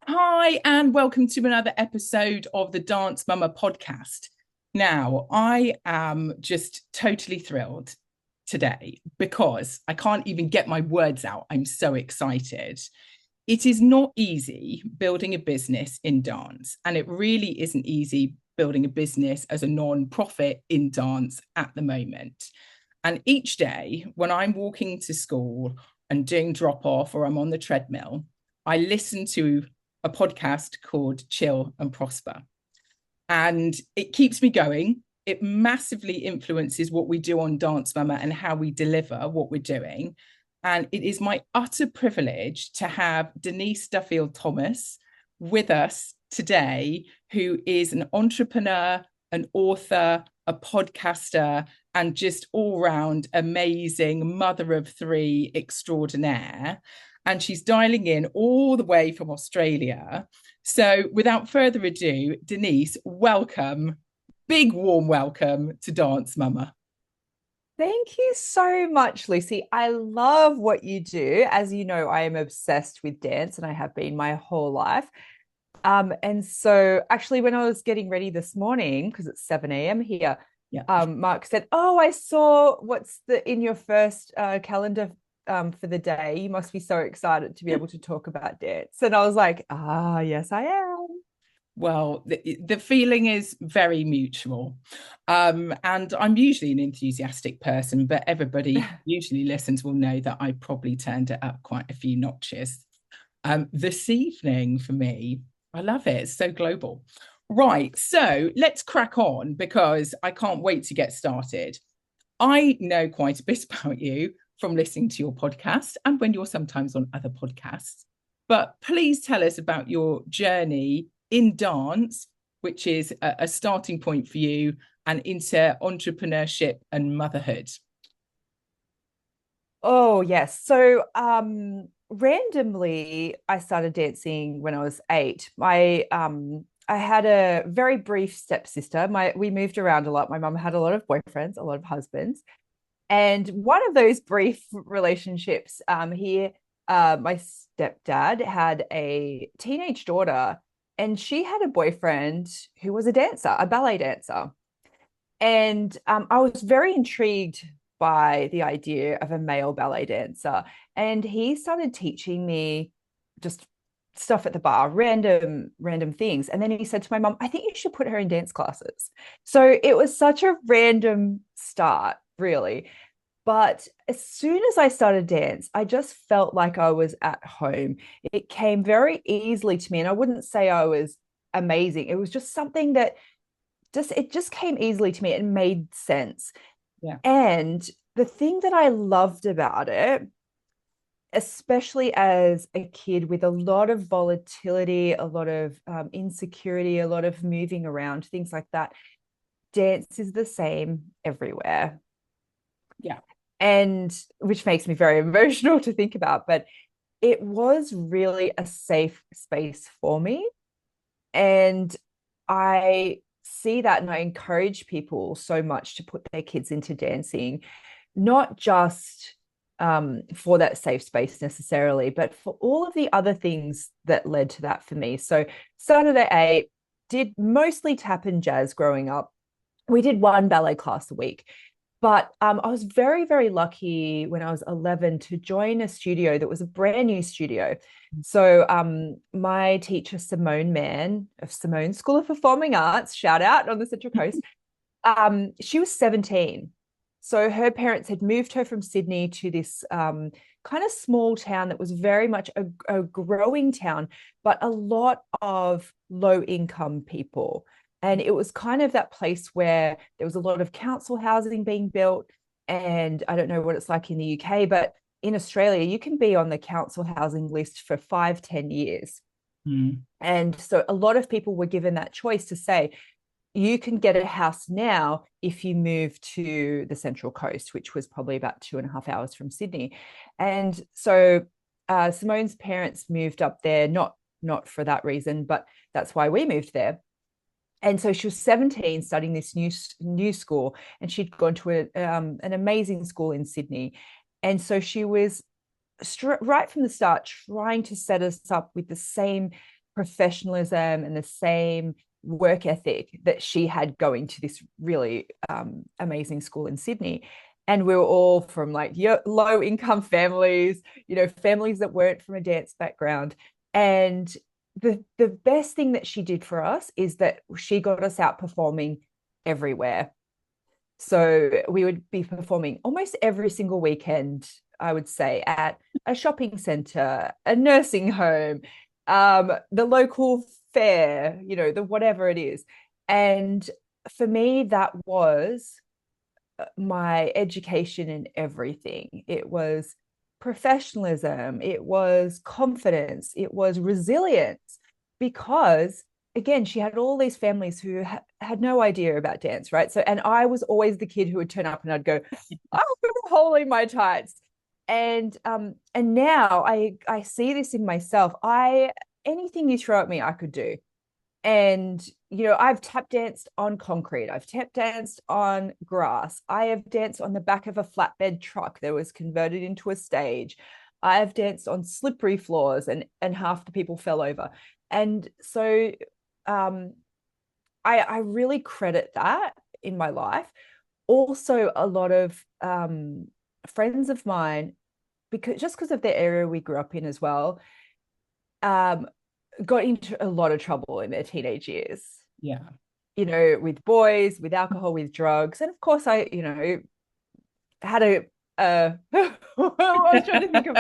Hi, and welcome to another episode of the Dance Mama podcast. Now, I am just totally thrilled today because I can't even get my words out. I'm so excited. It is not easy building a business in dance, and it really isn't easy building a business as a non-profit in dance at the moment. And each day when I'm walking to school and doing drop off or I'm on the treadmill, I listen to a podcast called Chill and Prosper. And it keeps me going. It massively influences what we do on Dance Mama and how we deliver what we're doing. And it is my utter privilege to have Denise Duffield Thomas with us today, who is an entrepreneur, an author, a podcaster, and just all round amazing mother of three extraordinaire. And she's dialing in all the way from Australia. So without further ado, Denise, welcome. Big warm welcome to Dance Mama. Thank you so much, Lucy. I love what you do. As you know, I am obsessed with dance and I have been my whole life. And so actually when I was getting ready this morning, because it's 7 a.m. here, Yeah. Mark said, "Oh, I saw what's the in your first calendar for the day. You must be so excited to be able to talk about dance." And I was like, yes, I am. Well, the feeling is very mutual. And I'm usually an enthusiastic person, but everybody who usually listens will know that I probably turned it up quite a few notches. This evening for me, I love it. It's so global. Right. So let's crack on because I can't wait to get started. I know quite a bit about you from listening to your podcast and when you're sometimes on other podcasts. But please tell us about your journey in dance, which is a starting point for you, and into entrepreneurship and motherhood. Oh, yes. So, randomly, I started dancing when I was 8. I had a very brief stepsister. We moved around a lot. My mum had a lot of boyfriends, a lot of husbands, and one of those brief relationships, my stepdad had a teenage daughter, and she had a boyfriend who was a dancer, a ballet dancer. And I was very intrigued by the idea of a male ballet dancer. And he started teaching me just stuff at the bar, random things. And then he said to my mom, "I think you should put her in dance classes." So it was such a random start, really. But as soon as I started dance, I just felt like I was at home. It came very easily to me. And I wouldn't say I was amazing. It was just something that it just came easily to me. It made sense. Yeah. And the thing that I loved about it, especially as a kid with a lot of volatility, a lot of insecurity, a lot of moving around, things like that, dance is the same everywhere. Yeah. And which makes me very emotional to think about, but it was really a safe space for me. And I see that and I encourage people so much to put their kids into dancing, not just for that safe space necessarily, but for all of the other things that led to that for me. So started at 8, did mostly tap and jazz growing up. We did one ballet class a week. But I was very, very lucky when I was 11 to join a studio that was a brand new studio. So my teacher, Simone Mann of Simone School of Performing Arts, shout out on the Central Coast, she was 17. So her parents had moved her from Sydney to this kind of small town that was very much a growing town, but a lot of low income people. And it was kind of that place where there was a lot of council housing being built. And I don't know what it's like in the UK, but in Australia, you can be on the council housing list for 5, 10 years. Mm. And so a lot of people were given that choice to say, you can get a house now if you move to the Central Coast, which was probably about 2.5 hours from Sydney. And so Simone's parents moved up there, not for that reason, but that's why we moved there. And so she was 17 studying this new school, and she'd gone to an amazing school in Sydney. And so she was right from the start trying to set us up with the same professionalism and the same work ethic that she had going to this really amazing school in Sydney. And we were all from like low income families, families that weren't from a dance background. And the best thing that she did for us is that she got us out performing everywhere. So we would be performing almost every single weekend, I would say, at a shopping center, a nursing home, the local fair, the whatever it is. And for me, that was my education in everything. It was professionalism, it was confidence, it was resilience, because again, she had all these families who had no idea about dance, right? So, and I was always the kid who would turn up and I'd go, I've got a hole in my tights. And now I see this in myself. Anything you throw at me, I could do. And I've tap danced on concrete, I've tap danced on grass, I have danced on the back of a flatbed truck that was converted into a stage, I have danced on slippery floors and half the people fell over. And so I really credit that in my life. Also, a lot of friends of mine, because of the area we grew up in as well, got into a lot of trouble in their teenage years. Yeah. With boys, with alcohol, with drugs. And of course, I, had I was trying to think of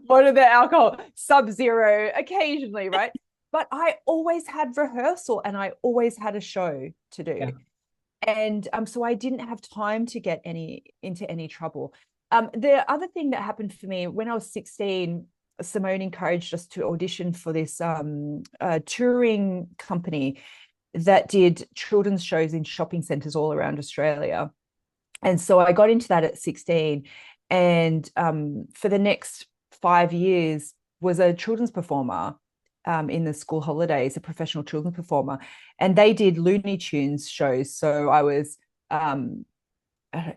one of the alcohol, Sub-Zero occasionally, right? But I always had rehearsal and I always had a show to do. Yeah. And so I didn't have time to get into any trouble. The other thing that happened for me when I was 16, Simone encouraged us to audition for this touring company that did children's shows in shopping centres all around Australia. And so I got into that at 16, and for the next 5 years was a children's performer in the school holidays, a professional children's performer. And they did Looney Tunes shows. So I was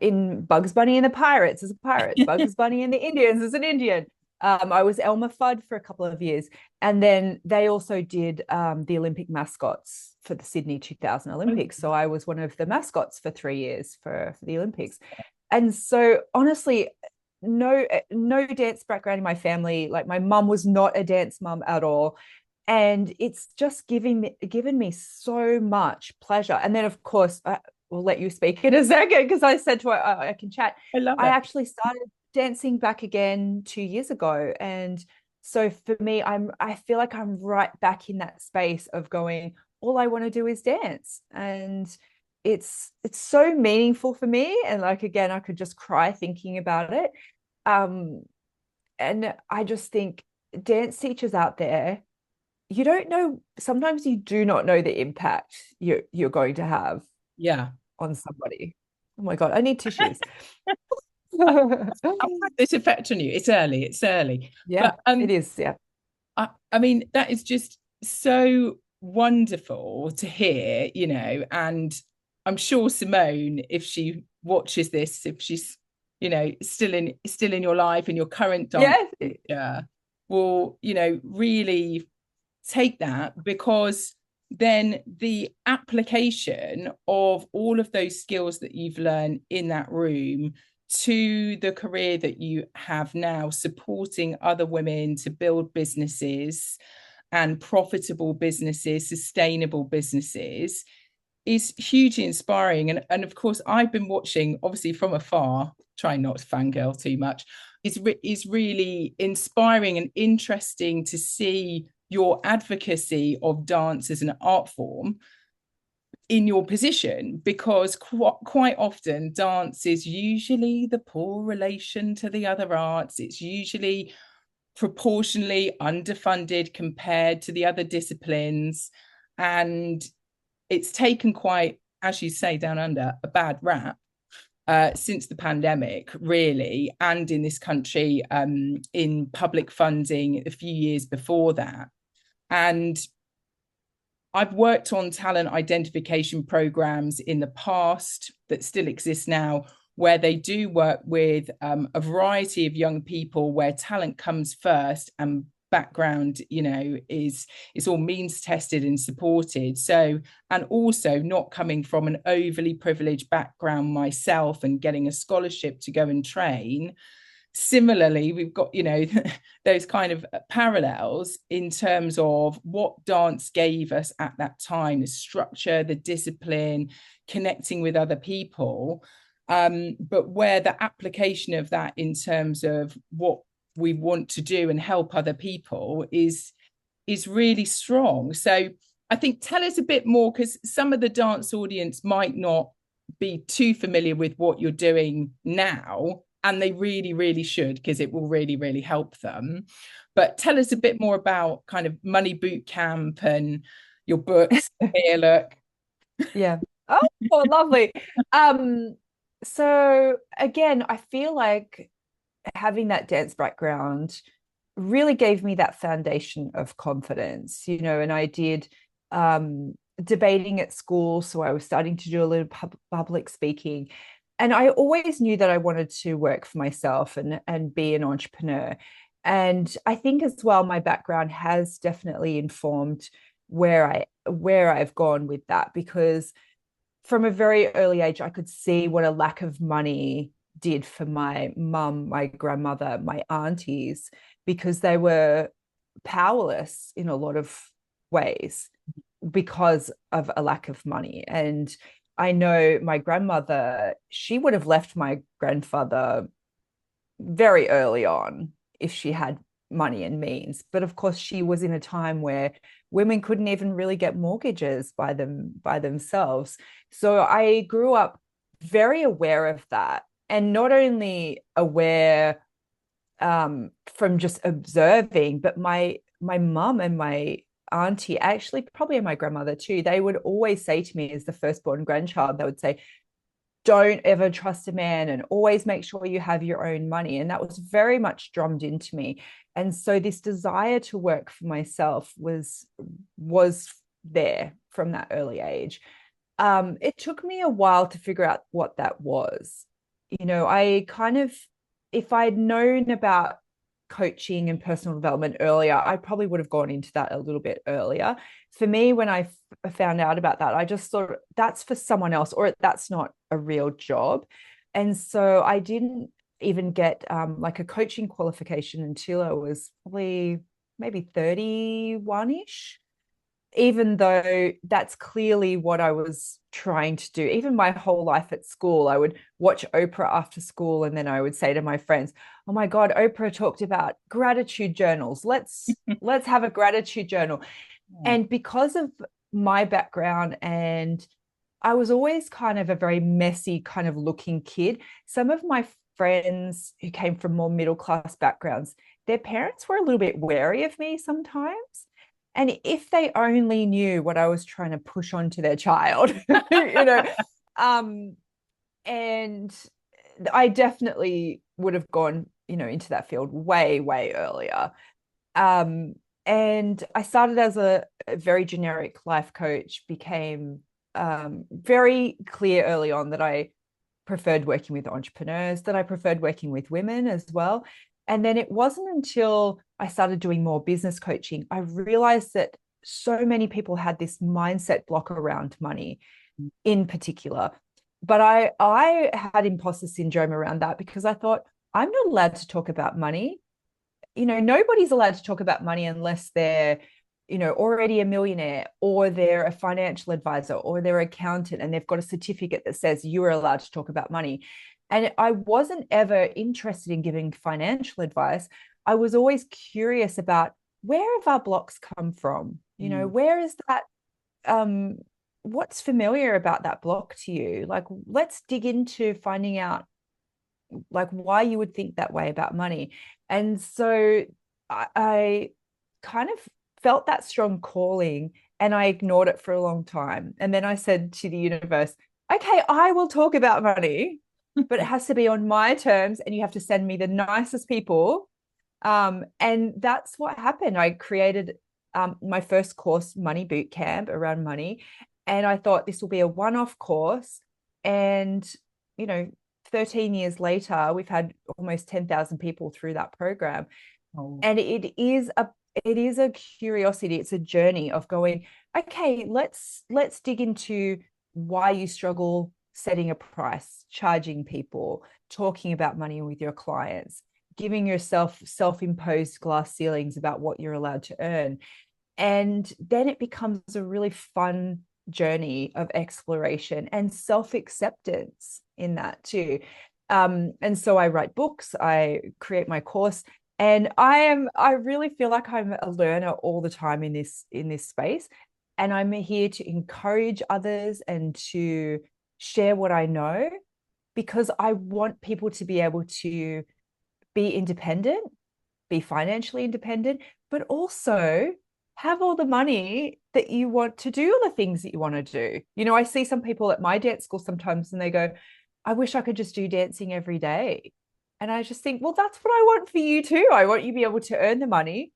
in Bugs Bunny and the Pirates as a pirate, Bugs Bunny and the Indians as an Indian. I was Elmer Fudd for a couple of years. And then they also did the Olympic mascots for the Sydney 2000 Olympics. So I was one of the mascots for 3 years for the Olympics. And so honestly, no dance background in my family. Like my mum was not a dance mum at all. And it's just given me so much pleasure. And then of course, we'll let you speak in a second because I said to her, I can chat. I actually started dancing back again 2 years ago. And so for me, I feel like I'm right back in that space of going, all I want to do is dance. And it's so meaningful for me. And like, again, I could just cry thinking about it. And I just think dance teachers out there, you don't know, sometimes you do not know the impact you're going to have on somebody. Oh my God, I need tissues. I'll have this effect on you. It's early. Yeah, but, it is. Yeah. I mean, that is just so wonderful to hear, and I'm sure Simone, if she watches this, if she's, still in your life, in your current dance, will, really take that, because then the application of all of those skills that you've learned in that room to the career that you have now, supporting other women to build businesses and profitable businesses, sustainable businesses, is hugely inspiring. And of course, I've been watching, obviously from afar, trying not to fangirl too much. It's really inspiring and interesting to see your advocacy of dance as an art form in your position, because quite often dance is usually the poor relation to the other arts. It's usually proportionally underfunded compared to the other disciplines, and it's taken quite, as you say, down under, a bad rap since the pandemic, really, and in this country, in public funding a few years before that. And I've worked on talent identification programs in the past that still exist now, where they do work with a variety of young people, where talent comes first and background, you know, is it's all means tested and supported. So, and also not coming from an overly privileged background myself and getting a scholarship to go and train. Similarly, we've got, you know, those kind of parallels in terms of what dance gave us at that time, the structure, the discipline, connecting with other people. But where the application of that in terms of what we want to do and help other people is really strong. So I think tell us a bit more, because some of the dance audience might not be too familiar with what you're doing now, and they really, really should, because it will really, really help them. But tell us a bit more about kind of Money Bootcamp and your books. Here, look. Yeah. Oh, lovely. So again, I feel like having that dance background really gave me that foundation of confidence, you know, and I did debating at school. So I was starting to do a little public speaking. And I always knew that I wanted to work for myself and be an entrepreneur. And I think as well, my background has definitely informed where I've gone with that, because from a very early age, I could see what a lack of money did for my mum, my grandmother, my aunties, because they were powerless in a lot of ways because of a lack of money. And I know my grandmother, she would have left my grandfather very early on if she had money and means. But of course, she was in a time where women couldn't even really get mortgages by themselves. So I grew up very aware of that, and not only aware from just observing, but my mum and my auntie, actually probably my grandmother too, they would always say to me as the firstborn grandchild, they would say, don't ever trust a man and always make sure you have your own money. And that was very much drummed into me. And so this desire to work for myself was there from that early age. It took me a while to figure out what that was. You know, if I'd known about coaching and personal development earlier, I probably would have gone into that a little bit earlier. For me, when I found out about that, I just thought that's for someone else, or that's not a real job. And so I didn't even get like a coaching qualification until I was probably maybe 31-ish, even though that's clearly what I was trying to do. Even my whole life at school, I would watch Oprah after school, and then I would say to my friends, oh my God, Oprah talked about gratitude journals. Let's have a gratitude journal. Yeah. And because of my background, and I was always kind of a very messy kind of looking kid, some of my friends who came from more middle class backgrounds, their parents were a little bit wary of me sometimes. And if they only knew what I was trying to push onto their child, you know, and I definitely would have gone, you know, into that field way, way earlier. And I started as a very generic life coach, became very clear early on that I preferred working with entrepreneurs, that I preferred working with women as well. And then it wasn't until I started doing more business coaching, I realized that so many people had this mindset block around money in particular. But I had imposter syndrome around that, because I thought, I'm not allowed to talk about money. You know, nobody's allowed to talk about money unless they're, you know, already a millionaire, or they're a financial advisor, or they're an accountant, and they've got a certificate that says you are allowed to talk about money. And I wasn't ever interested in giving financial advice. I was always curious about, where have our blocks come from? You know, where is that? What's familiar about that block to you? Like, let's dig into finding out like why you would think that way about money. And so I kind of felt that strong calling, and I ignored it for a long time. And then I said to the universe, okay, I will talk about money, but it has to be on my terms, and you have to send me the nicest people. And that's what happened. I created my first course, Money Bootcamp, around money. And I thought this will be a one-off course. And, you know, 13 years later, we've had almost 10,000 people through that program. Oh, And it is a curiosity. It's a journey of going, okay, let's dig into why you struggle setting a price, charging people, talking about money with your clients, giving yourself self-imposed glass ceilings about what you're allowed to earn. And then it becomes a really fun journey of exploration and self-acceptance in that too. And so I write books, I create my course, and I really feel like I'm a learner all the time in this space. And I'm here to encourage others and to share what I know, because I want people to be able to be independent, be financially independent, but also have all the money that you want to do all the things that you want to do. I see some people at my dance school sometimes and they go, I wish I could just do dancing every day. And I just think, well, that's what I want for you too. I want you to be able to earn the money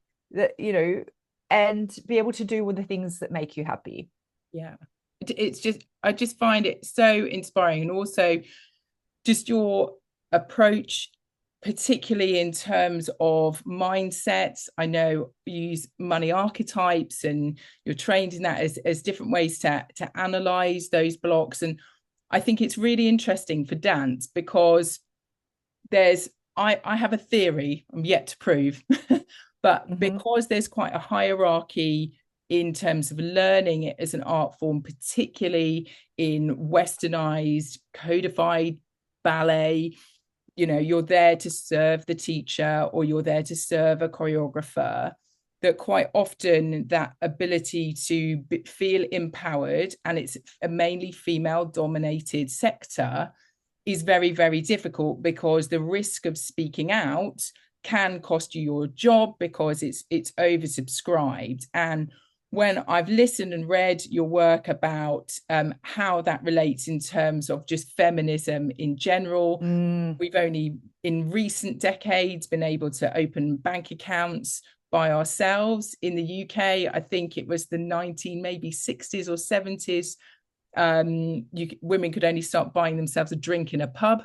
and be able to do all the things that make you happy. yeah. It's just, I just find it so inspiring. And also just your approach, particularly in terms of mindsets. I know you use money archetypes and you're trained in that as different ways to analyze those blocks. And I think it's really interesting for dance because I have a theory I'm yet to prove, but because there's quite a hierarchy in terms of learning it as an art form, particularly in westernized, codified ballet, you're there to serve the teacher or you're there to serve a choreographer, that quite often that ability to feel empowered, and it's a mainly female dominated sector, is very, very difficult because the risk of speaking out can cost you your job because it's oversubscribed. And when I've listened and read your work about how that relates in terms of just feminism in general, we've only in recent decades been able to open bank accounts by ourselves in the UK. I think it was the 1960s or 70s. Women could only start buying themselves a drink in a pub.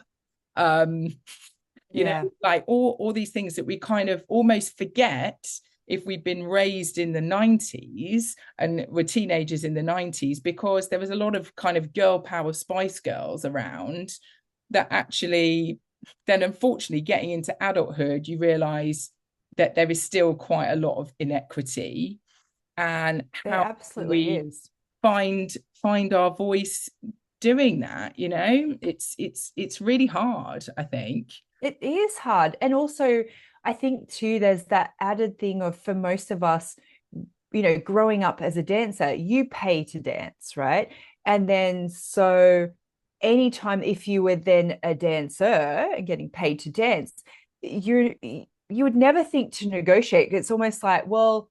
Like all these things that we kind of almost forget if we've been raised in the 90s and were teenagers in the 90s, because there was a lot of kind of girl power Spice Girls around that actually then, unfortunately, getting into adulthood, you realize that there is still quite a lot of inequity, and There how absolutely we is. find our voice doing that. It's really hard, I think. It is hard. And also, I think too, there's that added thing of, for most of us, growing up as a dancer, you pay to dance, right? And then so anytime, if you were then a dancer and getting paid to dance, you would never think to negotiate. It's almost like, well,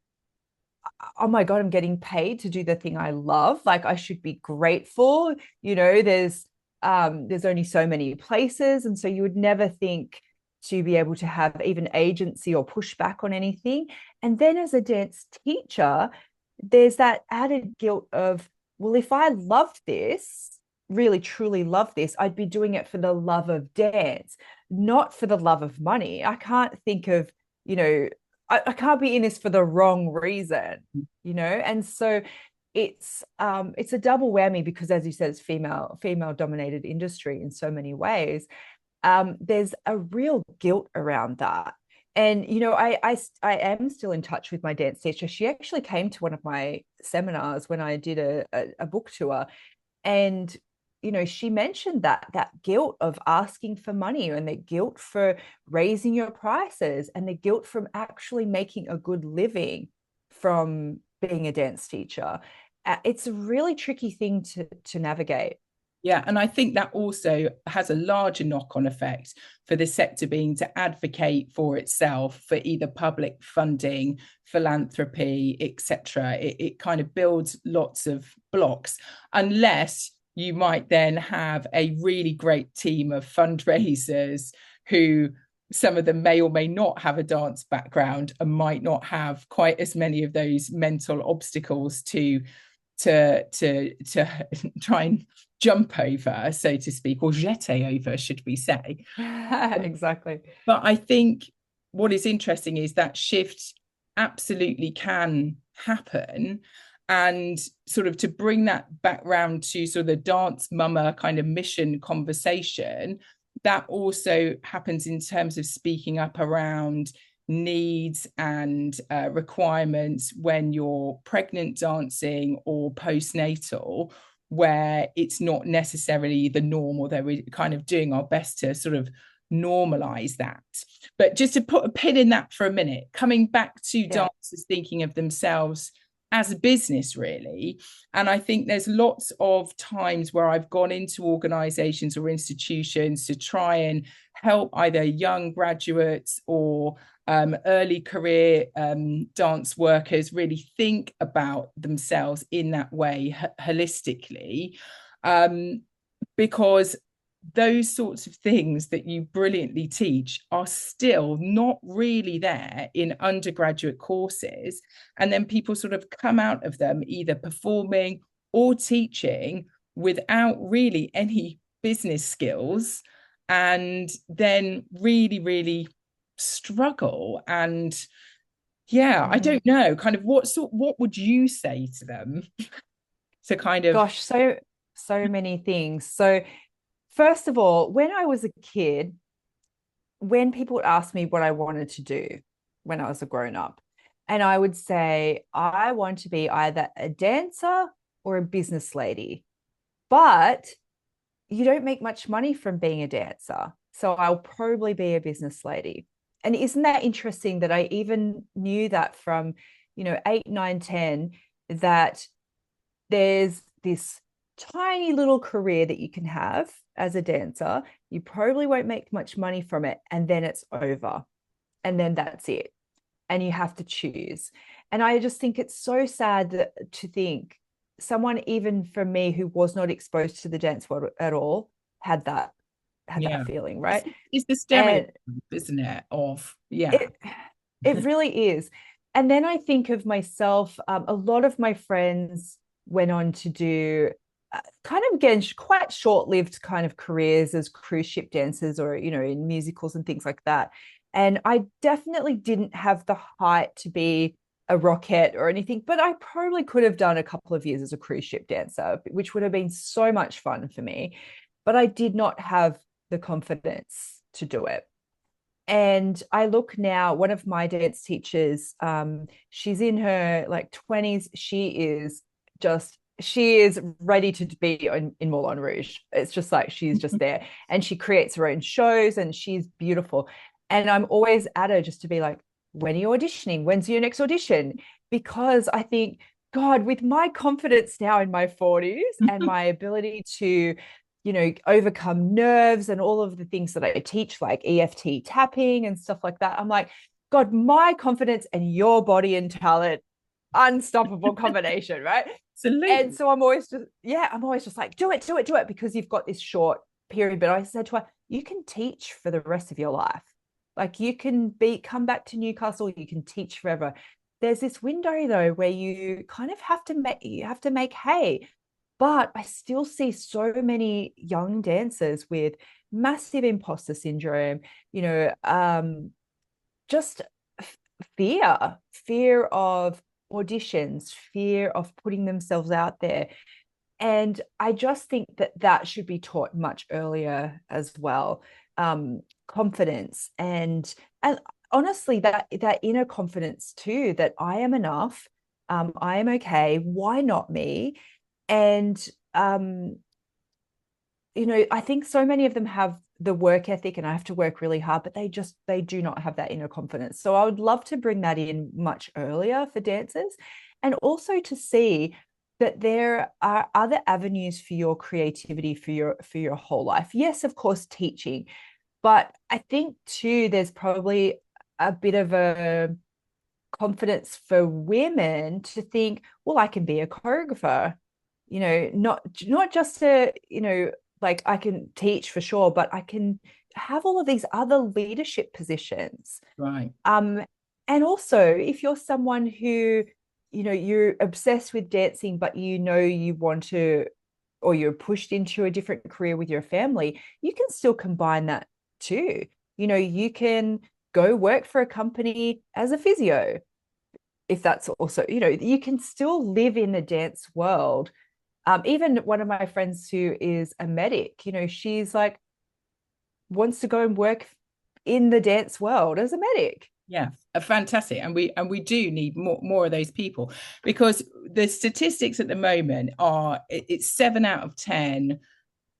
oh my God, I'm getting paid to do the thing I love. Like, I should be grateful. There's only so many places. And so you would never think to be able to have even agency or push back on anything. And then as a dance teacher, there's that added guilt of, well, if I loved this, really truly love this, I'd be doing it for the love of dance, not for the love of money. I can't think of, I can't be in this for the wrong reason, and so it's a double whammy, because, as you said, it's female dominated industry in so many ways. There's a real guilt around that. And I am still in touch with my dance teacher. She actually came to one of my seminars when I did a book tour, and she mentioned that guilt of asking for money, and the guilt for raising your prices, and the guilt from actually making a good living from being a dance teacher. It's a really tricky thing to navigate. Yeah, and I think that also has a larger knock-on effect for the sector being to advocate for itself for either public funding, philanthropy, etc. It kind of builds lots of blocks, unless you might then have a really great team of fundraisers who, some of them may or may not have a dance background and might not have quite as many of those mental obstacles to try and jump over, so to speak, or jeter over, should we say. Exactly. But I think what is interesting is that shift absolutely can happen. And sort of to bring that back round to sort of the dance mama kind of mission conversation, that also happens in terms of speaking up around needs and requirements when you're pregnant dancing or postnatal, where it's not necessarily the norm, although we're kind of doing our best to sort of normalize that. But just to put a pin in that for a minute, coming back to dancers thinking of themselves as a business, really. And I think there's lots of times where I've gone into organizations or institutions to try and help either young graduates or early career dance workers really think about themselves in that way holistically, because those sorts of things that you brilliantly teach are still not really there in undergraduate courses. And then people sort of come out of them either performing or teaching without really any business skills, and then really struggle. And I don't know, kind of what would you say to them to kind of... Gosh, so many things. So first of all, when I was a kid, when people would ask me what I wanted to do when I was a grown-up, and I would say, I want to be either a dancer or a business lady, but you don't make much money from being a dancer, so I'll probably be a business lady. And isn't that interesting that I even knew that from, 8, 9, 10, that there's this tiny little career that you can have as a dancer. You probably won't make much money from it, and then it's over, and then that's it, and you have to choose. And I just think it's so sad to think someone, even for me, who was not exposed to the dance world at all, had that feeling, right? It's the stereotype, isn't it, of it really is. And then I think of myself, a lot of my friends went on to do kind of, again, quite short-lived kind of careers as cruise ship dancers or, in musicals and things like that. And I definitely didn't have the height to be a rocket or anything, but I probably could have done a couple of years as a cruise ship dancer, which would have been so much fun for me. But I did not have the confidence to do it. And I look now, one of my dance teachers, she's in her 20s. She is ready to be in Moulin Rouge. It's just like, she's just there, and she creates her own shows, and she's beautiful. And I'm always at her just to be like, when are you auditioning? When's your next audition? Because I think, God, with my confidence now in my 40s and my ability to, overcome nerves and all of the things that I teach, like EFT tapping and stuff like that, I'm like, God, my confidence and your body and talent, unstoppable combination, right? Absolutely. And so I'm always just like, do it, because you've got this short period. But I said to her, you can teach for the rest of your life. Like, you can come back to Newcastle, you can teach forever. There's this window though where you kind of have to make hay. But I still see so many young dancers with massive imposter syndrome, just fear of auditions, fear of putting themselves out there. And I just think that should be taught much earlier as well. Confidence and honestly, that inner confidence too, that I am enough, I am okay, why not me? And I think so many of them have the work ethic, and I have to work really hard, but they do not have that inner confidence. So I would love to bring that in much earlier for dancers, and also to see that there are other avenues for your creativity for your whole life. Yes, of course, teaching, but I think too there's probably a bit of a confidence for women to think, well, I can be a choreographer, not just like I can teach for sure, but I can have all of these other leadership positions. Right. And also, if you're someone who, you're obsessed with dancing, but you want to, or you're pushed into a different career with your family, you can still combine that too. You can go work for a company as a physio. If that's also, you can still live in the dance world. Even one of my friends who is a medic, she's like, wants to go and work in the dance world as a medic. Yeah, fantastic. And we do need more of those people, because the statistics at the moment are it's 7 out of 10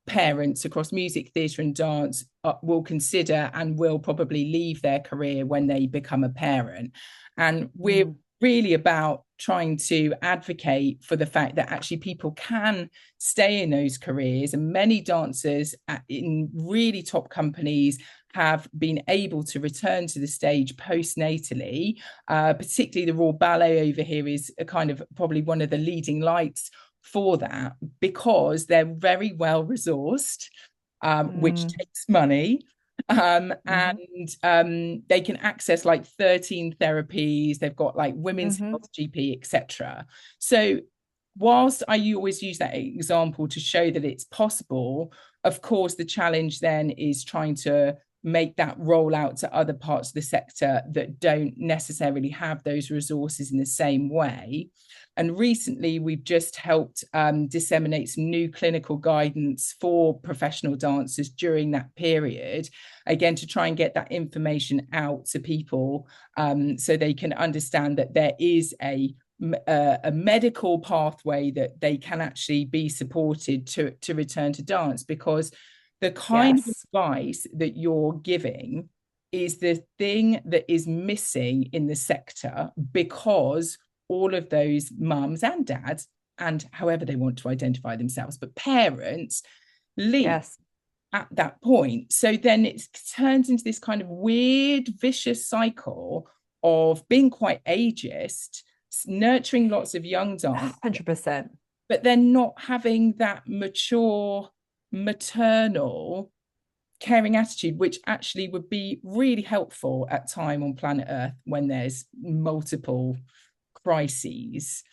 parents across music, theatre and dance will consider and will probably leave their career when they become a parent. And we're really about trying to advocate for the fact that actually people can stay in those careers, and many dancers in really top companies have been able to return to the stage postnatally. Particularly the Royal Ballet over here is a kind of probably one of the leading lights for that, because they're very well resourced, which takes money. And they can access like 13 therapies. They've got like women's health GP, etc. So whilst I always use that example to show that it's possible, of course, the challenge then is trying to make that roll out to other parts of the sector that don't necessarily have those resources in the same way. And recently, we've just helped disseminate some new clinical guidance for professional dancers during that period, again, to try and get that information out to people, so they can understand that there is a medical pathway that they can actually be supported to return to dance, because the kind of advice that you're giving is the thing that is missing in the sector, because all of those mums and dads, and however they want to identify themselves, but parents leave at that point. So then it turns into this kind of weird, vicious cycle of being quite ageist, nurturing lots of young dancers, 100%, but then not having that mature, maternal, caring attitude, which actually would be really helpful at time on planet Earth when there's multiple crises.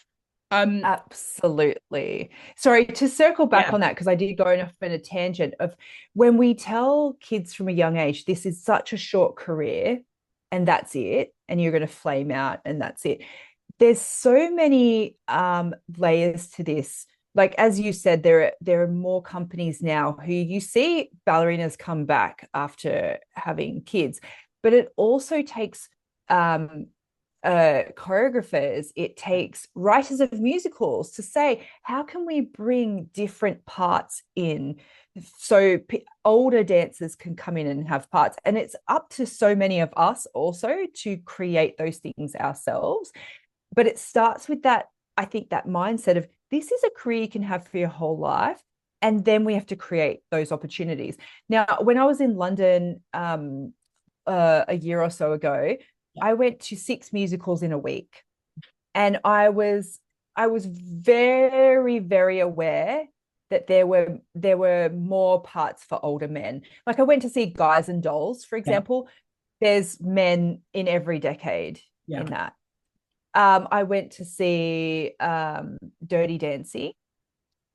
Absolutely. Sorry, to circle back on that, because I did go off on a tangent of when we tell kids from a young age, this is such a short career and that's it, and you're going to flame out and that's it. There's so many layers to this. Like, as you said, there are more companies now who you see ballerinas come back after having kids, but it also takes choreographers, it takes writers of musicals to say, how can we bring different parts in so older dancers can come in and have parts? And it's up to so many of us also to create those things ourselves. But it starts with that, I think, that mindset of this is a career you can have for your whole life. And then we have to create those opportunities. Now, when I was in London a year or so ago, I went to 6 musicals in a week. And I was very, very aware that there were more parts for older men. Like, I went to see Guys and Dolls, for example. There's men in every decade in that. I went to see Dirty Dancing.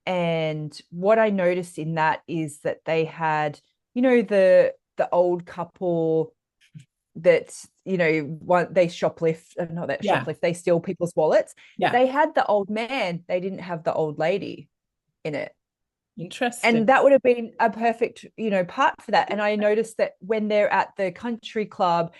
And what I noticed in that is that they had, the old couple that, they shoplift, not that shoplift, they steal people's wallets. They had the old man, they didn't have the old lady in it. Interesting. And that would have been a perfect, part for that. And I noticed that when they're at the country club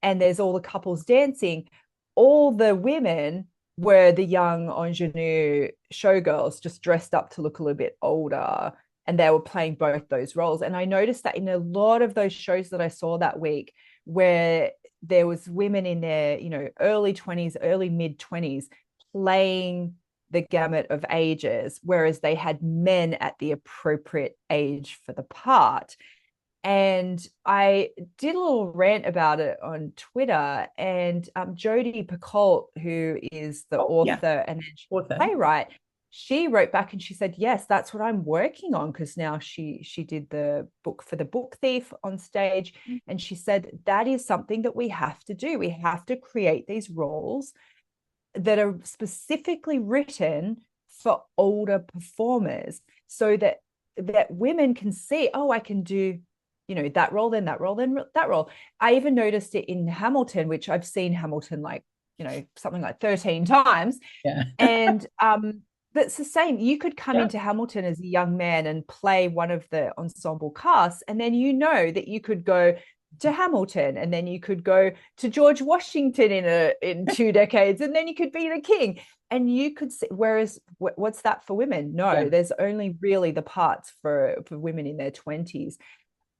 and there's all the couples dancing, all the women were the young ingenue showgirls, just dressed up to look a little bit older, and they were playing both those roles. And I noticed that in a lot of those shows that I saw that week, where there was women in their, early 20s, early mid 20s, playing the gamut of ages, whereas they had men at the appropriate age for the part. And I did a little rant about it on Twitter, and Jodie Picoult, who is the author and playwright, she wrote back and she said, yes, that's what I'm working on, because now she did the book for The Book Thief on stage. And she said, that is something that we have to do. We have to create these roles that are specifically written for older performers, so that women can see, oh, I can do that role, then that role, then that role. I even noticed it in Hamilton, which I've seen Hamilton like, something like 13 times. Yeah. And that's the same. You could come into Hamilton as a young man and play one of the ensemble casts, and then that you could go to Hamilton, and then you could go to George Washington in 2 decades, and then you could be the king, and you could see. Whereas, what's that for women? No, there's only really the parts for women in their 20s.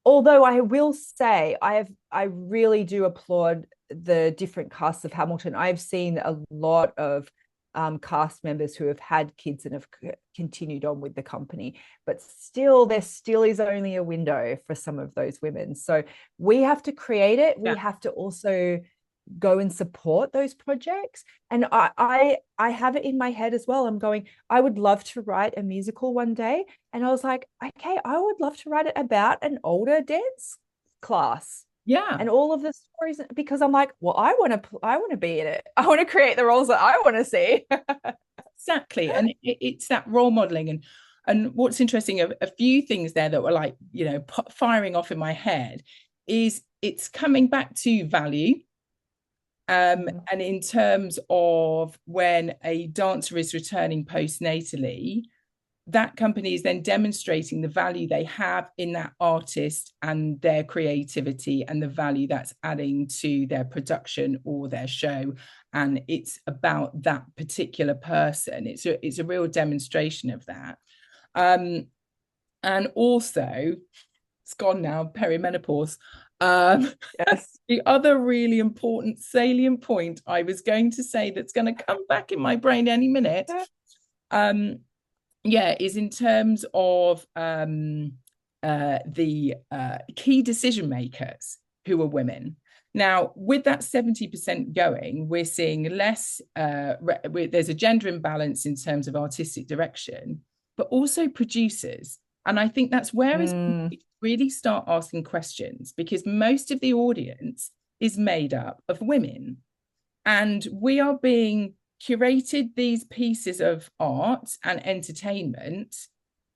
Although I will say, I really do applaud the different casts of Hamilton. I've seen a lot of cast members who have had kids and have continued on with the company, but there still is only a window for some of those women. So we have to create it. We have to also go and support those projects. And I have it in my head as well. I'm going, I would love to write a musical one day. And I was like, okay, I would love to write it about an older dance class. Yeah. And all of the stories, because I'm like, well, I want to be in it. I want to create the roles that I want to see. Exactly. And it's that role modeling. And what's interesting, a few things there that were like, firing off in my head is it's coming back to value. And in terms of when a dancer is returning postnatally, that company is then demonstrating the value they have in that artist and their creativity and the value that's adding to their production or their show. And it's about that particular person. It's a real demonstration of that. And also, it's gone now, perimenopause. Yes. The other really important salient point I was going to say that's going to come back in my brain any minute, is in terms of the key decision makers who are women. Now, with that 70% going, we're seeing less, there's a gender imbalance in terms of artistic direction, but also producers. And I think that's where it's really start asking questions, because most of the audience is made up of women. And we are being curated these pieces of art and entertainment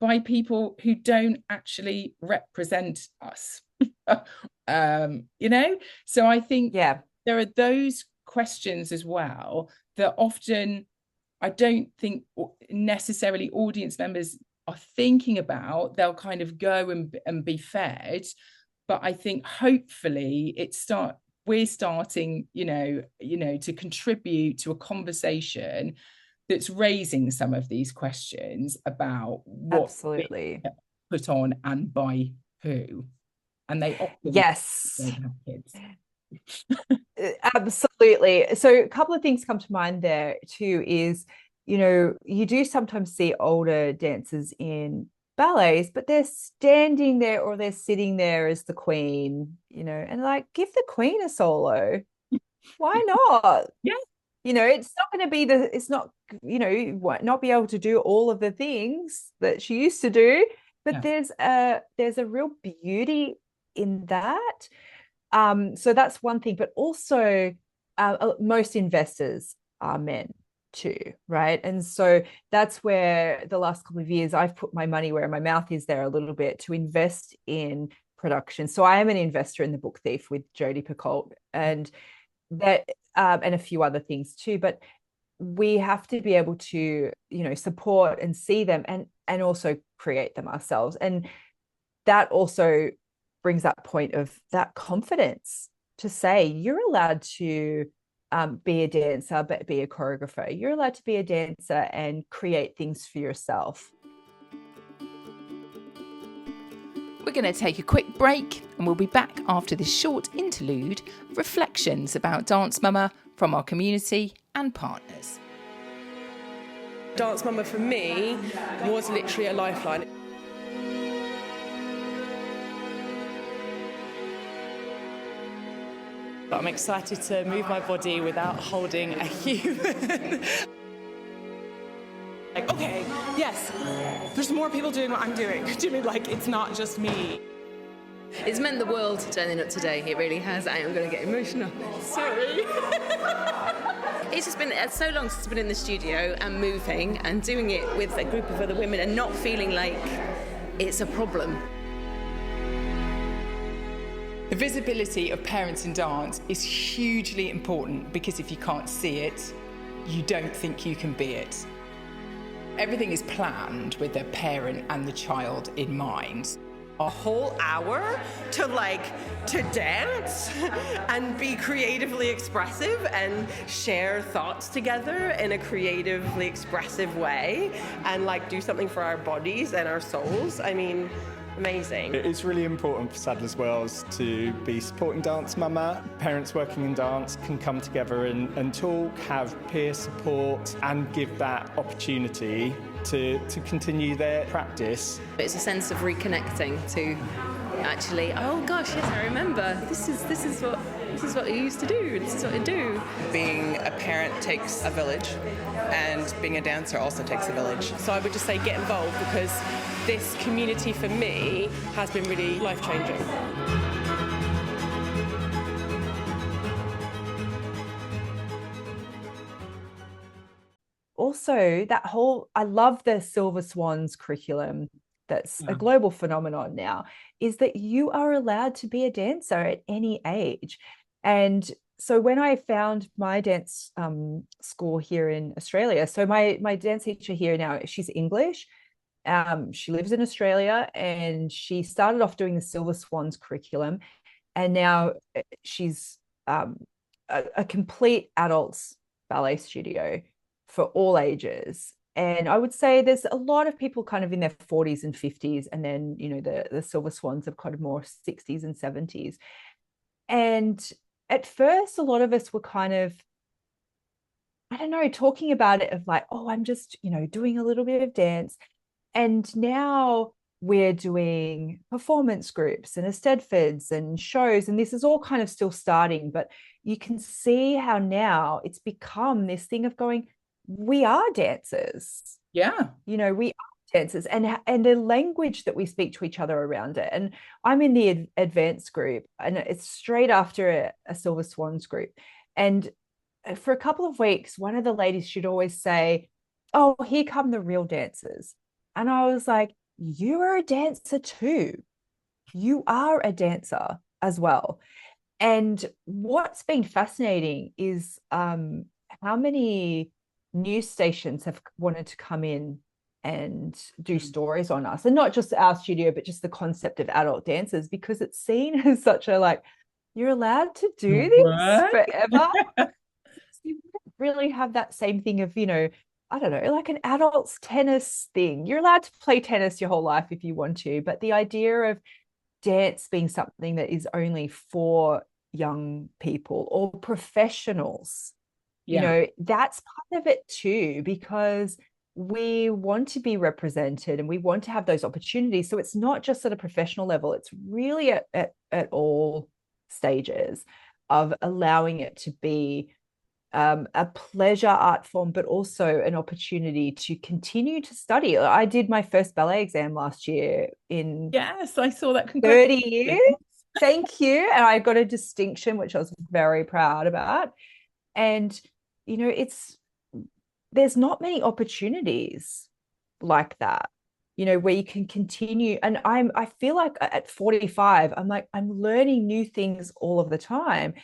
by people who don't actually represent us. So I think there are those questions as well that often I don't think necessarily audience members are thinking about. They'll kind of go and be fed, but I think hopefully we're starting, to contribute to a conversation that's raising some of these questions about what absolutely put on and by who. And they often don't have kids. Absolutely. So a couple of things come to mind there too is, you do sometimes see older dancers in ballets, but they're standing there or they're sitting there as the queen, and like, give the queen a solo. Why not? Yeah. It's not going to be not be able to do all of the things that she used to do, but there's a real beauty in that. So that's one thing, but also most investors are men too, right? And so that's where the last couple of years I've put my money where my mouth is there a little bit to invest in production. So I am an investor in The Book Thief with Jodie Picoult and that and a few other things too, but we have to be able to support and see them and also create them ourselves. And that also brings that point of that confidence to say you're allowed to be a dancer, but be a choreographer. You're allowed to be a dancer and create things for yourself. We're going to take a quick break and we'll be back after this short interlude of reflections about Dance Mama from our community and partners. Dance Mama for me was literally a lifeline. I'm excited to move my body without holding a human. Okay, yes, there's more people doing what I'm doing. Do you mean it's not just me? It's meant the world turning up today. It really has. I am going to get emotional. Sorry. It's just been so long since I've been in the studio and moving and doing it with a group of other women and not feeling like it's a problem. The visibility of parents in dance is hugely important, because if you can't see it, you don't think you can be it. Everything is planned with the parent and the child in mind. A whole hour to dance and be creatively expressive and share thoughts together in a creatively expressive way and do something for our bodies and our souls. I mean, amazing. It's really important for Sadler's Wells to be supporting Dance Mama. Parents working in dance can come together and talk, have peer support, and give that opportunity to continue their practice. It's a sense of reconnecting to actually, oh gosh, yes, I remember. This is what you used to do. This is what you do. Being a parent takes a village, and being a dancer also takes a village. So I would just say get involved, because this community for me has been really life-changing. Also, I love the Silver Swans curriculum that's a global phenomenon now, is that you are allowed to be a dancer at any age. And so when I found my dance school here in Australia, so my dance teacher here now, she's English. She lives in Australia, and she started off doing the Silver Swans curriculum, and now she's a complete adults ballet studio for all ages. And I would say there's a lot of people kind of in their 40s and 50s, and then the Silver Swans have kind of more 60s and 70s. And at first, a lot of us were kind of, I don't know, talking about it of oh, I'm just doing a little bit of dance. And now we're doing performance groups and Eisteddfods and shows, and this is all kind of still starting, but you can see how now it's become this thing of going, we are dancers. Yeah. We are dancers, and the language that we speak to each other around it. And I'm in the advanced group, and it's straight after a Silver Swans group. And for a couple of weeks, one of the ladies should always say, oh, here come the real dancers. And I was like, you are a dancer too. You are a dancer as well. And what's been fascinating is how many news stations have wanted to come in and do stories on us, and not just our studio, but just the concept of adult dancers, because it's seen as such a you're allowed to do this forever. You don't really have that same thing of I don't know, an adults tennis thing. You're allowed to play tennis your whole life if you want to, but the idea of dance being something that is only for young people or professionals, that's part of it too, because we want to be represented and we want to have those opportunities. So it's not just at a professional level, it's really at all stages of allowing it to be a pleasure art form, but also an opportunity to continue to study. I did my first ballet exam last year in Yes, I saw that. 30 years. Thank you. And I got a distinction, which I was very proud about. And, there's not many opportunities like that, where you can continue. And I feel like at 45, I'm learning new things all of the time.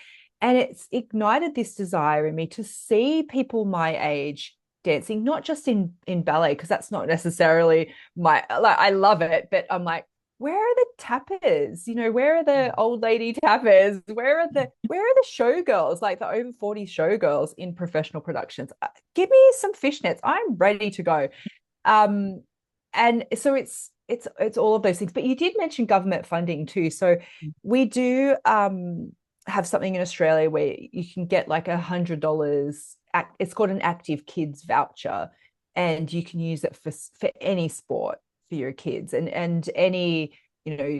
And it's ignited this desire in me to see people my age dancing, not just in ballet, because that's not necessarily I love it, but I'm like, where are the tappers? Where are the old lady tappers? Where are the showgirls, the over 40 showgirls in professional productions? Give me some fishnets. I'm ready to go. And so it's all of those things. But you did mention government funding too. So we do have something in Australia where you can get $100. It's called an Active Kids voucher, and you can use it for any sport for your kids, and any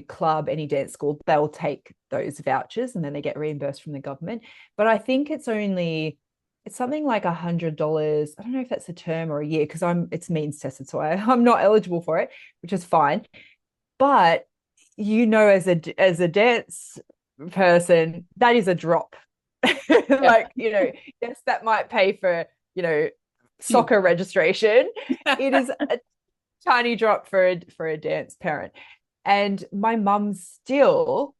club, any dance school, they'll take those vouchers and then they get reimbursed from the government. But I think it's something like $100. I don't know if that's a term or a year, because it's means tested, so I'm not eligible for it, which is fine. But as a dance person, that is a drop. Yes, that might pay for soccer registration. It is a tiny drop for a dance parent. And my mum still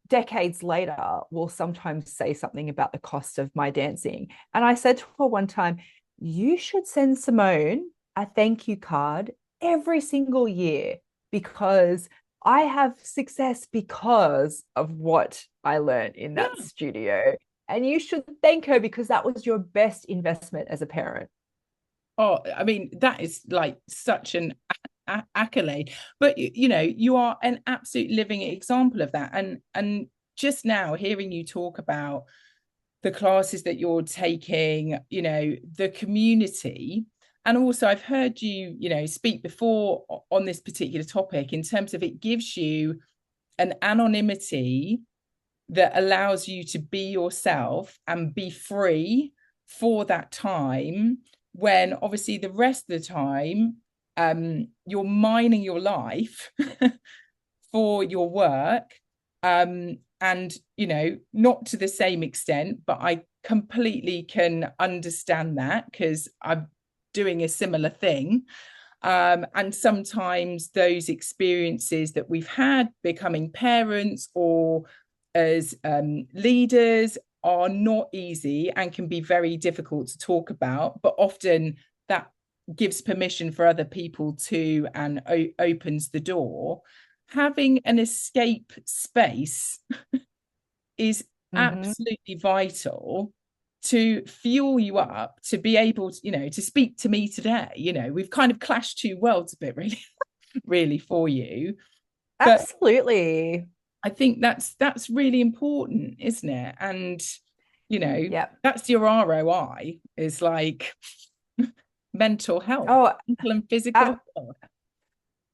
decades later will sometimes say something about the cost of my dancing. And I said to her one time, you should send Simone a thank you card every single year, because I have success because of what I learned in that studio. And you should thank her, because that was your best investment as a parent. Oh, I mean, that is like such an accolade. But you know, you are an absolute living example of that. And just now hearing you talk about the classes that you're taking, you know, the community. And also I've heard you, you know, speak before on this particular topic in terms of it gives you an anonymity that allows you to be yourself and be free for that time, when obviously the rest of the time you're mining your life for your work. And, you know, not to the same extent, but I completely can understand that, because I'm doing a similar thing. And sometimes those experiences that we've had becoming parents or as leaders are not easy and can be very difficult to talk about, but often that gives permission for other people to, and opens the door. Having an escape space is absolutely vital to fuel you up to be able to, you know, to speak to me today. You know, we've kind of clashed two worlds a bit, really, really for you. Absolutely. But I think that's really important, isn't it? And, you know, that's your ROI, is like mental health, mental and physical health.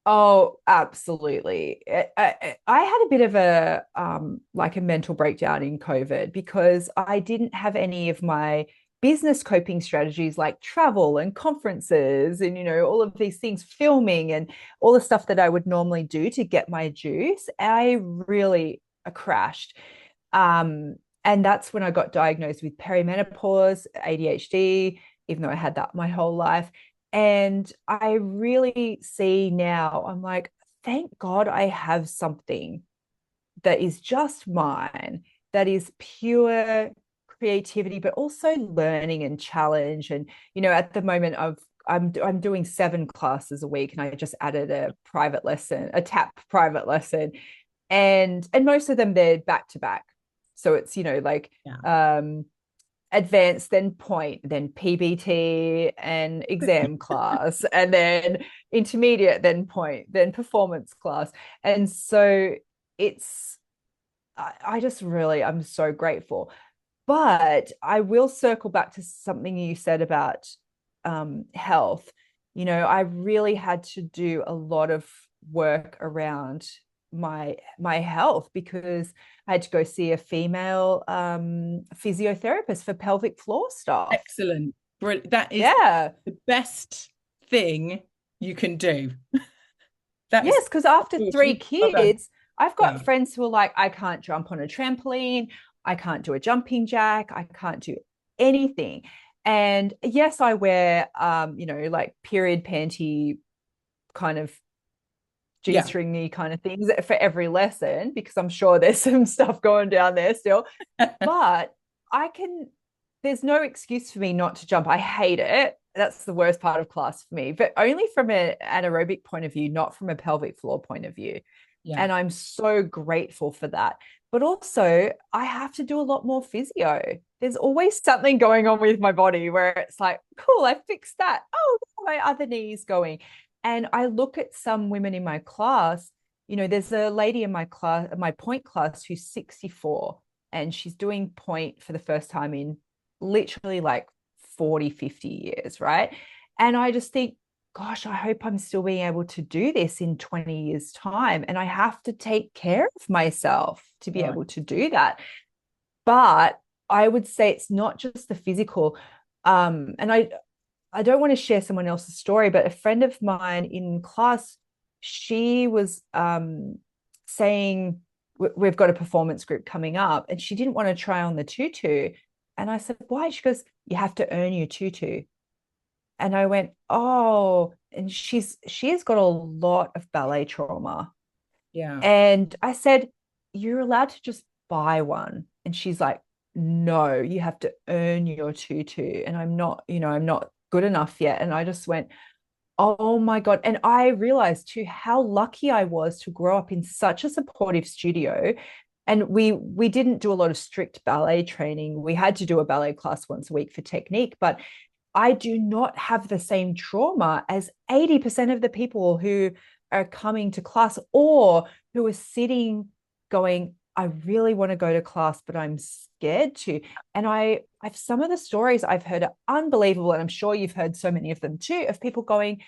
Oh, absolutely. I had a bit of a like a mental breakdown in COVID, because I didn't have any of my business coping strategies like travel and conferences and, you know, all of these things, filming and all the stuff that I would normally do to get my juice. I really crashed. And that's when I got diagnosed with perimenopause, ADHD, even though I had that my whole life. And I really see now, I'm like, thank God I have something that is just mine, that is pure creativity, but also learning and challenge. And, you know, at the moment I'm doing 7 classes a week, and I just added a private lesson, a tap private lesson. And most of them, they're back to back. So it's, you know, like, advanced, then point, then PBT and exam class, and then intermediate, then point, then performance class. And so it's, I just really, I'm so grateful. But I will circle back to something you said about health. You know, I really had to do a lot of work around my health, because I had to go see a female physiotherapist for pelvic floor stuff. Excellent. That is the best thing you can do. Yes, because after 3 kids, I've got friends who are like, I can't jump on a trampoline, I can't do a jumping jack, I can't do anything. And yes, I wear you know, like period panty kind of G-stringy kind of things for every lesson, because I'm sure there's some stuff going down there still. But there's no excuse for me not to jump. I hate it. That's the worst part of class for me, but only from an aerobic point of view, not from a pelvic floor point of view. And I'm so grateful for that. But also, I have to do a lot more physio. There's always something going on with my body where it's like, cool, I fixed that. Oh, my other knee's going. And I look at some women in my class, you know, there's a lady in my class, my point class, who's 64, and she's doing point for the first time in literally like 40, 50 years, right? And I just think, gosh, I hope I'm still being able to do this in 20 years' time. And I have to take care of myself to be able to do that. But I would say it's not just the physical. And I don't want to share someone else's story, but a friend of mine in class, she was saying, we've got a performance group coming up, and she didn't want to try on the tutu. And I said, why? She goes, you have to earn your tutu. And I went, oh, and she has got a lot of ballet trauma. Yeah. And I said, you're allowed to just buy one. And she's like, no, you have to earn your tutu. And I'm not, I'm not good enough yet. And I just went, oh my God. And I realized too how lucky I was to grow up in such a supportive studio. And we didn't do a lot of strict ballet training. We had to do a ballet class once a week for technique, but I do not have the same trauma as 80% of the people who are coming to class or who are sitting going, I really want to go to class, but I'm scared to. And I've some of the stories I've heard are unbelievable. And I'm sure you've heard so many of them too, of people going,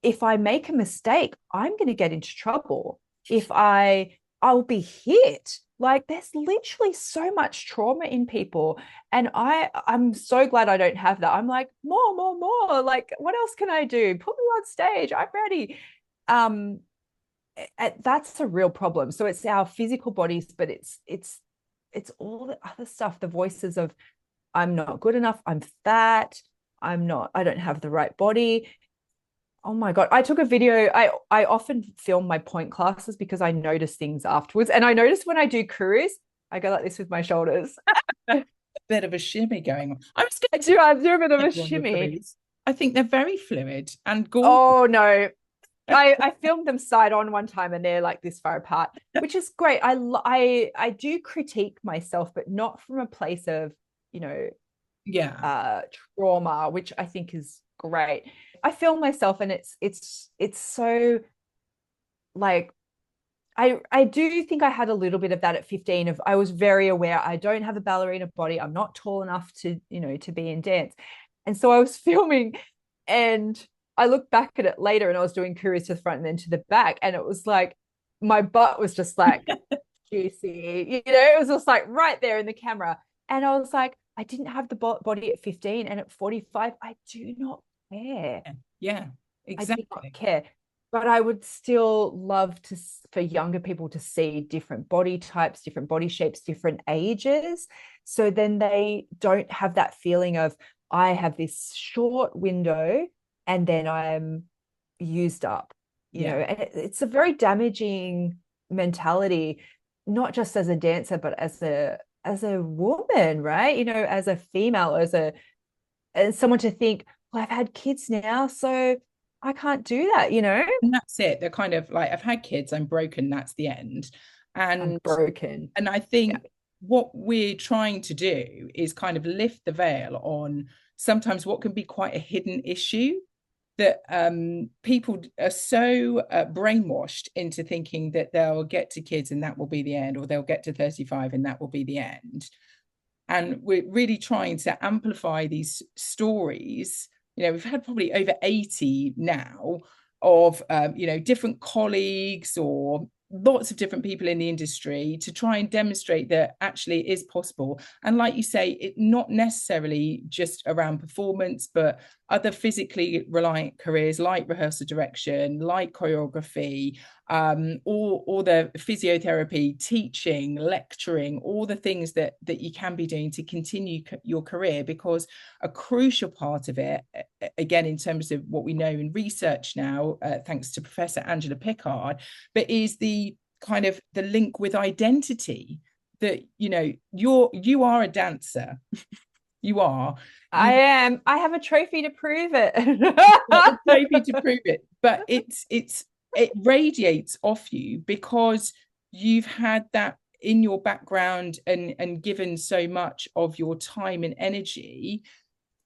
if I make a mistake, I'm going to get into trouble. If I'll be hit. Like there's literally so much trauma in people. And I'm so glad I don't have that. I'm like, more. Like, what else can I do? Put me on stage. I'm ready. That's a real problem. So it's our physical bodies, but it's all the other stuff, the voices of I'm not good enough, I'm fat, I don't have the right body. Oh my God. I took a video. I often film my point classes because I notice things afterwards. And I notice when I do kuris, I go like this with my shoulders. A bit of a shimmy going on. I do a bit of a shimmy. I think they're very fluid and gorgeous. Oh no. I filmed them side on one time and they're like this far apart, which is great. I do critique myself, but not from a place of, trauma, which I think is great. I film myself and it's so like I do think I had a little bit of that at 15 of I was very aware I don't have a ballerina body. I'm not tall enough to, to be in dance. And so I was filming and I looked back at it later and I was doing kuris to the front and then to the back. And it was like, my butt was just like juicy, it was just like right there in the camera. And I was like, I didn't have the body at 15 and at 45, I do not care. Yeah, exactly. I do not care. But I would still love for younger people to see different body types, different body shapes, different ages. So then they don't have that feeling of, I have this short window and then I'm used up, you know, and it's a very damaging mentality, not just as a dancer, but as a woman, right? As a female, as someone to think, well, I've had kids now, so I can't do that, And that's it. They're kind of like, I've had kids, I'm broken, that's the end. And I'm broken. And I think what we're trying to do is kind of lift the veil on sometimes what can be quite a hidden issue that people are so brainwashed into thinking that they'll get to kids and that will be the end, or they'll get to 35 and that will be the end. And we're really trying to amplify these stories. We've had probably over 80 now of, different colleagues or lots of different people in the industry to try and demonstrate that actually it is possible. And like you say, it not necessarily just around performance, but other physically reliant careers like rehearsal direction, like choreography, or the physiotherapy, teaching, lecturing, all the things that you can be doing to continue your career. Because a crucial part of it, again, in terms of what we know in research now, thanks to Professor Angela Pickard, but is the kind of the link with identity, that you are a dancer. You are. I am. I have a trophy to prove it. A trophy to prove it. But it radiates off you because you've had that in your background and given so much of your time and energy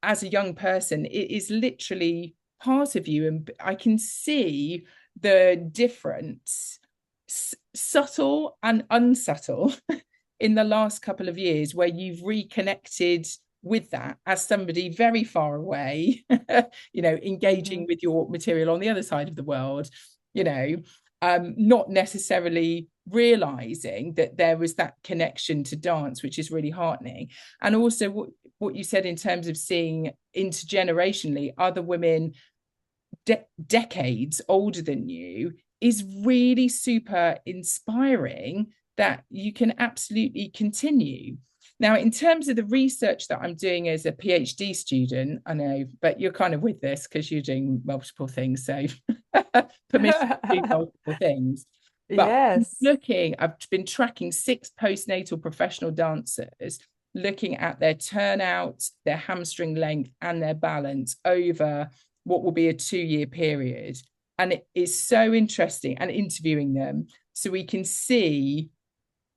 as a young person. It is literally part of you. And I can see the difference, subtle and unsubtle, in the last couple of years, where you've reconnected with that as somebody very far away, engaging with your material on the other side of the world, not necessarily realizing that there was that connection to dance, which is really heartening. And also what you said in terms of seeing intergenerationally other women decades older than you is really super inspiring, that you can absolutely continue. Now, in terms of the research that I'm doing as a PhD student, I know, but you're kind of with this because you're doing multiple things, so permission to do multiple things. But Yes. I've been tracking 6 postnatal professional dancers, looking at their turnout, their hamstring length, and their balance over what will be a 2-year period. And it is so interesting, and interviewing them so we can see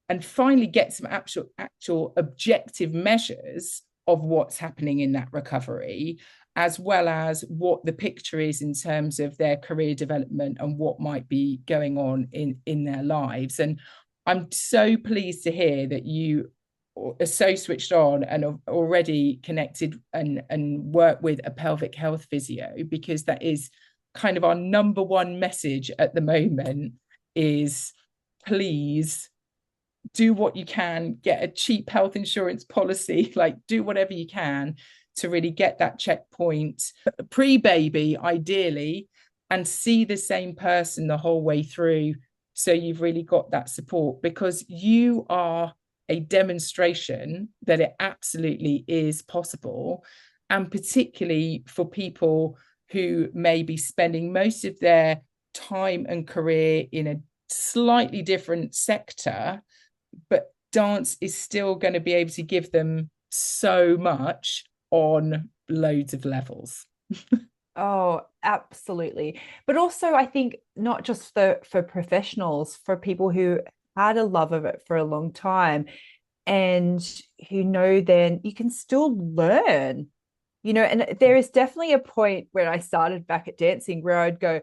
and finally get some actual objective measures of what's happening in that recovery, as well as what the picture is in terms of their career development and what might be going on in their lives. And I'm so pleased to hear that you are so switched on and have already connected and work with a pelvic health physio, because that is kind of our number one message at the moment is, please do what you can, get a cheap health insurance policy, like do whatever you can to really get that checkpoint pre-baby ideally, and see the same person the whole way through, so you've really got that support, because you are a demonstration that it absolutely is possible. And particularly for people who may be spending most of their time and career in a slightly different sector, but dance is still going to be able to give them so much on loads of levels. Oh, absolutely. But also, I think not just for professionals, for people who had a love of it for a long time and who know then you can still learn, and there is definitely a point where I started back at dancing where I'd go,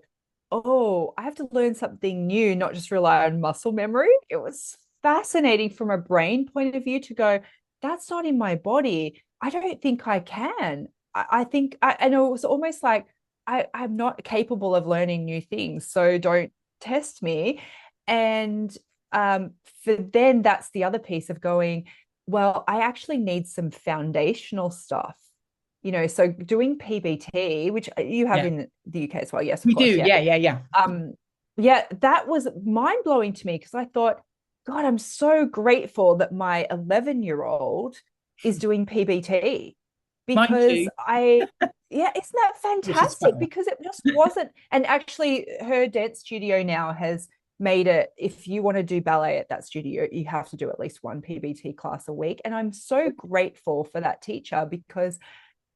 oh, I have to learn something new, not just rely on muscle memory. It was fascinating from a brain point of view to go, that's not in my body. I don't think I can. I think I know it was almost like I'm not capable of learning new things, so don't test me. And for then that's the other piece of going, well, I actually need some foundational stuff, so doing PBT, which you have in the UK as well. Yes, of we course, do. Yeah. That was mind blowing to me, because I thought, God, I'm so grateful that my 11-year-old is doing PBT, because isn't that fantastic? Because it just wasn't. And actually her dance studio now has made it, if you want to do ballet at that studio, you have to do at least 1 PBT class a week. And I'm so grateful for that teacher, because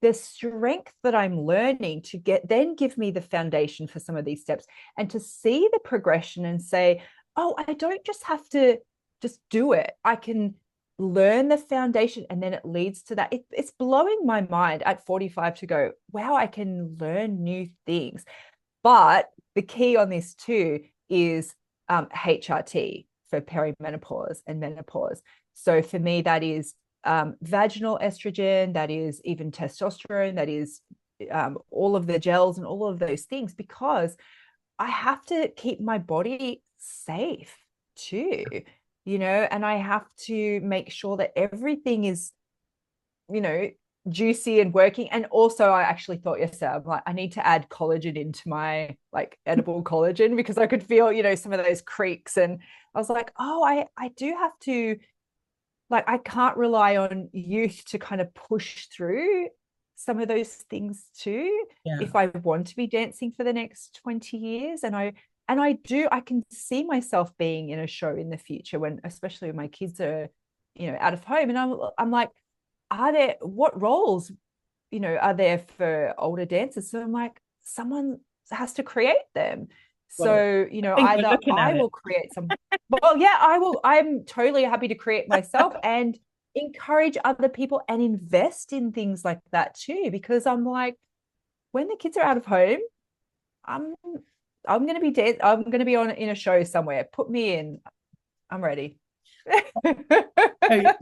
the strength that I'm learning to give me the foundation for some of these steps, and to see the progression and say, oh, I don't just have to just do it. I can learn the foundation, and then it leads to that. It's blowing my mind at 45 to go, wow, I can learn new things. But the key on this too is HRT for perimenopause and menopause. So for me, that is vaginal estrogen, that is even testosterone, that is all of the gels and all of those things, because I have to keep my body safe too, and I have to make sure that everything is, juicy and working. And also I actually thought yesterday, I'm like, I need to add collagen into my edible collagen, because I could feel, some of those creaks. And I was like, oh, I do have to, I can't rely on youth to kind of push through some of those things too, if I want to be dancing for the next 20 years. And I can see myself being in a show in the future, especially when my kids are, out of home. And I'm like, what roles, are there for older dancers? So I'm like, someone has to create them. So, either I will create some, well, yeah, I will. I'm totally happy to create myself and encourage other people and invest in things like that too, because I'm like, when the kids are out of home, I'm going to be dead. I'm going to be in a show somewhere. Put me in. I'm ready.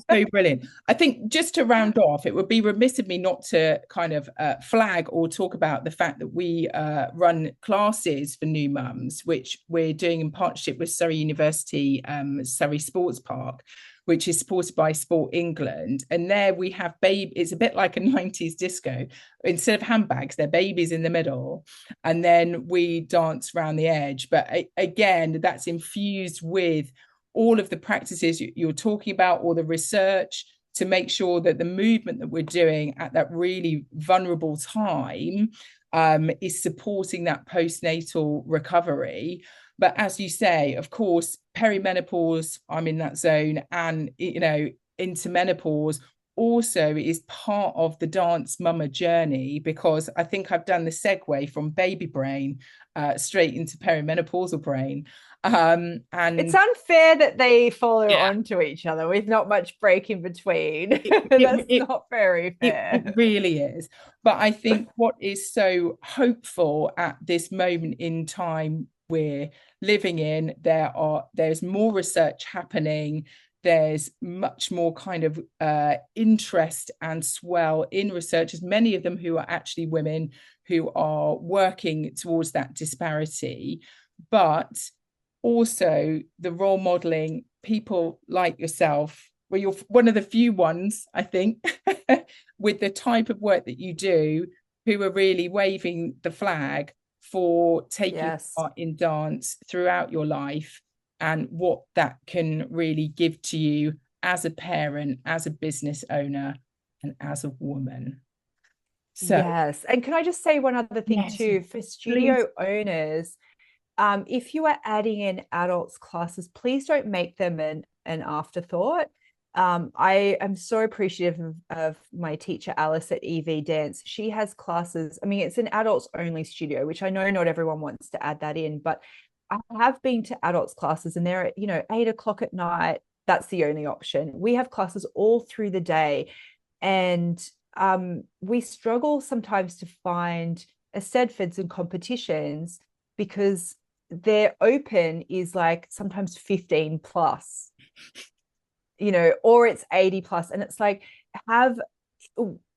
So brilliant. I think just to round off, it would be remiss of me not to kind of flag or talk about the fact that we run classes for new mums, which we're doing in partnership with Surrey University, Surrey Sports Park, which is supported by Sport England. And there we have it's a bit like a 90s disco. Instead of handbags, they're babies in the middle. And then we dance around the edge. But again, that's infused with all of the practices you're talking about, or the research, to make sure that the movement that we're doing at that really vulnerable time is supporting that postnatal recovery. But as you say, of course, perimenopause, I'm in that zone, and into menopause also is part of the dance mama journey, because I think I've done the segue from baby brain straight into perimenopausal brain. And it's unfair that they follow on to each other with not much break in between. That's not very fair. It really is. But I think what is so hopeful at this moment in time we're living in, there's more research happening. There's much more kind of interest and swell in researchers, many of them who are actually women who are working towards that disparity. But also the role modeling, people like yourself, where you're one of the few ones, I think, with the type of work that you do, who are really waving the flag for taking part in dance throughout your life, and what that can really give to you as a parent, as a business owner, and as a woman. So yes. And can I just say one other thing too, for studio owners, if you are adding in adults classes, please don't make them an afterthought. I am so appreciative of my teacher Alice at EV Dance. She has classes. I mean, it's an adults only studio, which I know not everyone wants to add that in, but I have been to adults classes, and they're at 8 o'clock at night. That's the only option. We have classes all through the day, and we struggle sometimes to find Eisteddfods and competitions because their open is like sometimes 15 plus, or it's 80 plus. And it's like,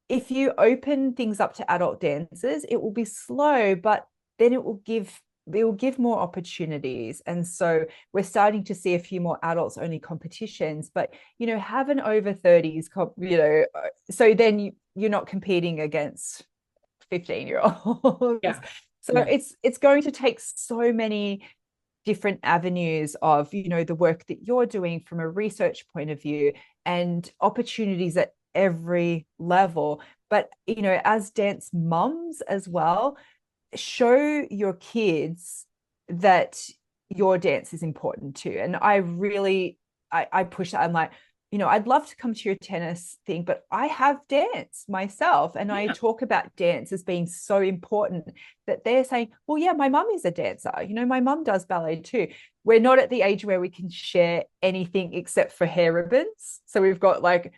if you open things up to adult dancers, it will be slow, but then it will give more opportunities. And so we're starting to see a few more adults only competitions, but have an over 30s so then you're not competing against 15-year-olds. So it's going to take so many different avenues of the work that you're doing from a research point of view, and opportunities at every level. But as dance mums as well, show your kids that your dance is important too. And I really push that. I'm like, I'd love to come to your tennis thing, but I have dance myself, and I talk about dance as being so important that they're saying, well, yeah, my mum is a dancer. My mum does ballet too. We're not at the age where we can share anything except for hair ribbons. So we've got a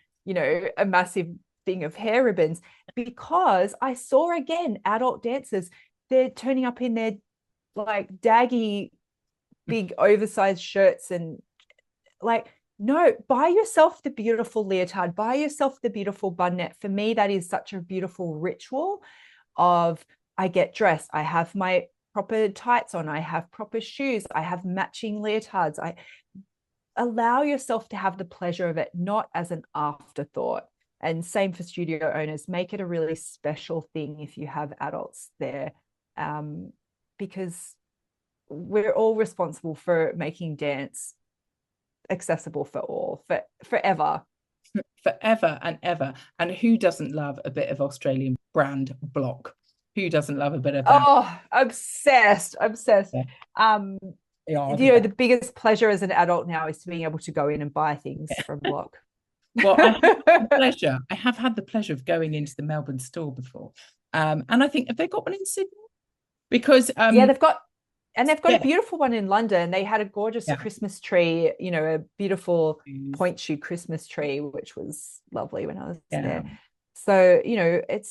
massive thing of hair ribbons, because I saw again adult dancers, they're turning up in their daggy big oversized shirts, and no, buy yourself the beautiful leotard, buy yourself the beautiful bunnet. For me, that is such a beautiful ritual of, I get dressed, I have my proper tights on, I have proper shoes, I have matching leotards. I allow yourself to have the pleasure of it, not as an afterthought. And same for studio owners, make it a really special thing if you have adults there, because we're all responsible for making dance accessible for all, forever and ever. And who doesn't love a bit of Australian brand block? Who doesn't love a bit of that? Oh, obsessed. The biggest pleasure as an adult now is to being able to go in and buy things from block. Well, I have had the pleasure of going into the Melbourne store before, and I think, have they got one in Sydney? Because they've got a beautiful one in London. They had a gorgeous Christmas tree, a beautiful point shoe Christmas tree, which was lovely when I was there. So, it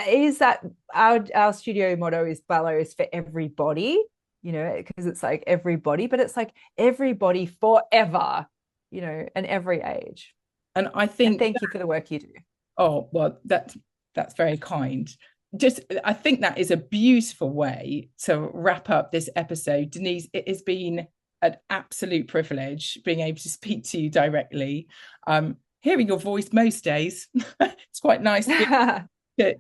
is that our studio motto is ballet is for everybody, because it's like everybody, but it's like everybody forever, and every age. And I think, and thank you for the work you do. Oh, well, that's very kind. I think that is a beautiful way to wrap up this episode. Denise, it has been an absolute privilege being able to speak to you directly. Hearing your voice most days, it's quite nice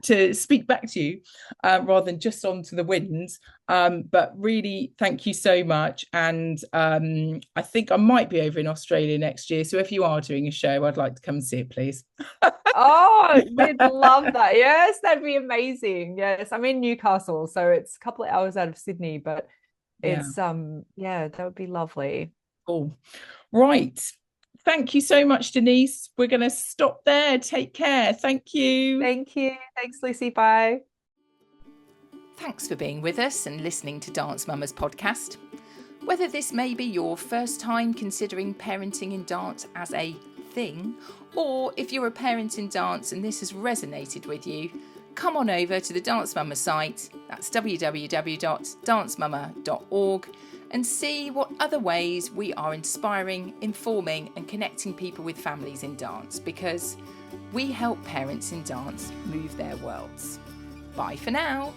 to speak back to you rather than just onto the winds. But really, thank you so much. And I think I might be over in Australia next year. So if you are doing a show, I'd like to come and see it, please. Oh, we'd love that. Yes, that'd be amazing. Yes, I'm in Newcastle, so it's a couple of hours out of Sydney, but It's yeah, that would be lovely. Cool. Right. Thank you so much, Denise. We're going to stop there. Take care. Thank you. Thank you. Thanks, Lucy. Bye. Thanks for being with us and listening to Dance Mama's podcast. Whether this may be your first time considering parenting in dance as a thing, or if you're a parent in dance and this has resonated with you, come on over to the Dance Mama site, that's www.dancemama.org, and see what other ways we are inspiring, informing and connecting people with families in dance, because we help parents in dance move their worlds. Bye for now.